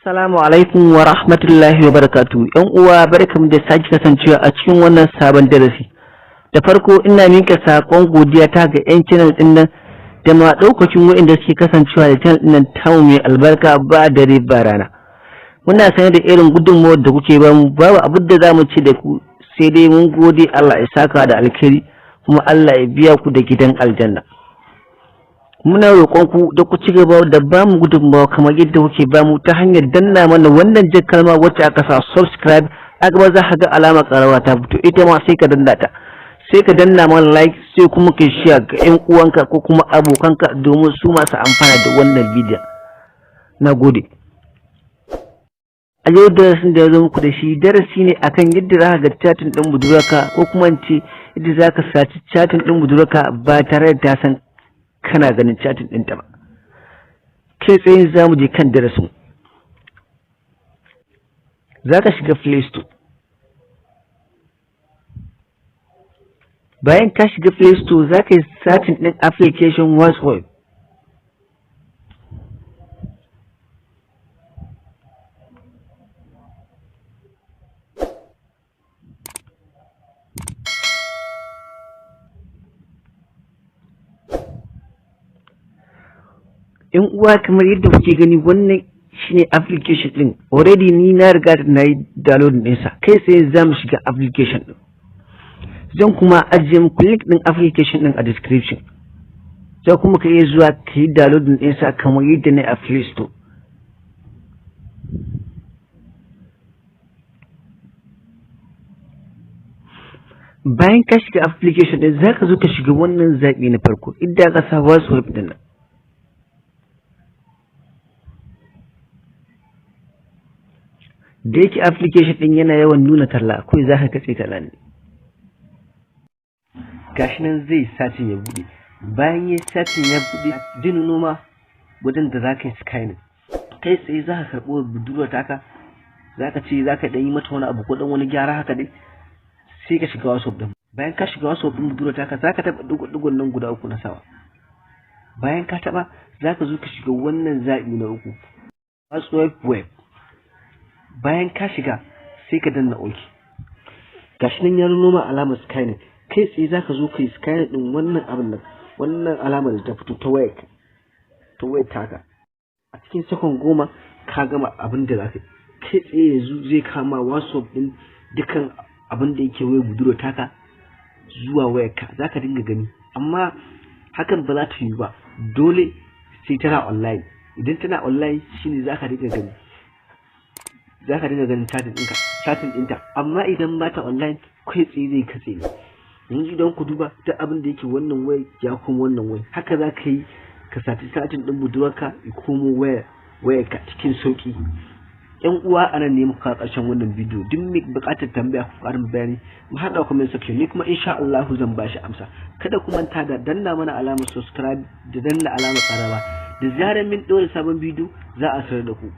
Assalamu alaikum wa rahmatullahi wa barakatu. ‘Yan uwa barkamu da sake kasancewa a cikin wannan sabon darasi. Da farko ina minka saƙon godiya ta ga ‘yan channel ɗin nan da ma ɗaukacin waɗanda suke kasancewa da channel ɗin nan tamu mai albarka ba dare ba rana. Muna sanar da irin gudunmawar da kuke ba mu, babu abin da za mu ce da ku sai dai mun gode. Allah ya saka da alkhairi kuma Allah ya biya ku da gidan aljanna. Muna roƙon ku da ku ci gaba da ba mu gudunmawa kamar yadda kuke ba mu ta hanyar danna mana wannan jan kalma wacce aka sa subscribe, a gaba za ka ga alamar ƙarawa ta fito, ita ma sai ka danna ta, sai ka danna mana like, sai kuma ka share ga ƴan uwanka ko kuma abokanka domin su masu amfana da wannan bidiyon. Na gode. A yau darasin da ya zo muku da shi darasi ne akan yadda za ka ga chatin ɗin budurarka, ko kuma in ce yadda za ka saci chatin ɗin budurarka ba tare da ta san kana ganin chatin ɗinta ba. Kai tsaye za mu je kan darasin. Za ka shiga Play Store. Bayan ka shiga Play Store za ka yi searching ɗin application WhatsApp. ‘Yan uwa kamar yadda kuke gani wannan shine application ɗin, already ni na riga da na yi download ɗinsa. Kai sai za mu shiga application ɗin. Zan kuma ajiye muku link ɗin application ɗin a description. Za kuma ka iya zuwa ka yi download ɗinsa kamar yadda na yi a Play Store. Bayan ka shiga application ɗin za ka zo ka shiga wannan zaɓi na farko idan ka sa WhatsApp ɗin nan. Da yake application ɗin yana yawan nuna talla, akwai za ka katse talla ne. Gashi nan zai satin ya buɗe. Bayan ya satin ya buɗe, din noma wajen da za ka yi scanning. Kai tsaye za ka karɓo budurwar taka, za ka ce za ka ɗan yi mata wani abu ko ɗan wani gyara haka dai, sai ka shiga WhatsApp ɗin. Bayan ka shiga WhatsApp ɗin budurwar taka, za ka taɓa ɗigon nan guda uku na sawa. Bayan ka taɓa, za ka zo ka shiga wannan zaɓi na uku, WhatsApp web. Bayan ka shiga sai ka danna OK. Gashi nan ya noma alamar scanning. Kai tsaye za ka zo ka yi scanning ɗin wannan abin nan, wannan alamar da ta fito ta wayar taka. A cikin sakon 10 ka gama abin da za ka yi. Kai tsaye yanzu zai kama WhatsApp ɗin dukan abin da yake wayar budurwar taka zuwa wayarka, za ka dinga gani. Amma hakan ba za ta yi ba, dole sai tana online. Idan tana online shine za ka dinga gani. Za ka dinga ganin chatin ɗinta, amma idan ba ta online kai tsaye zai katse ne. Yanzu idan ku duba duk abin da yake wannan waya ya komo wannan waya, haka za ka yi ka sati chatin ɗin budurwarka ya komo wayarka cikin sauƙi. ‘Yan uwa anan ne muka ƙarshen wannan bidiyo. Duk mai buƙatar tambaya ko ƙarin bayani mu haɗa comment section, ni kuma insha Allah zan ba shi amsa. Kada ku manta da danna mana alamar subscribe da danna alamar ƙararrawa, da zarar min ɗora sabon bidiyo za a sanar da ku.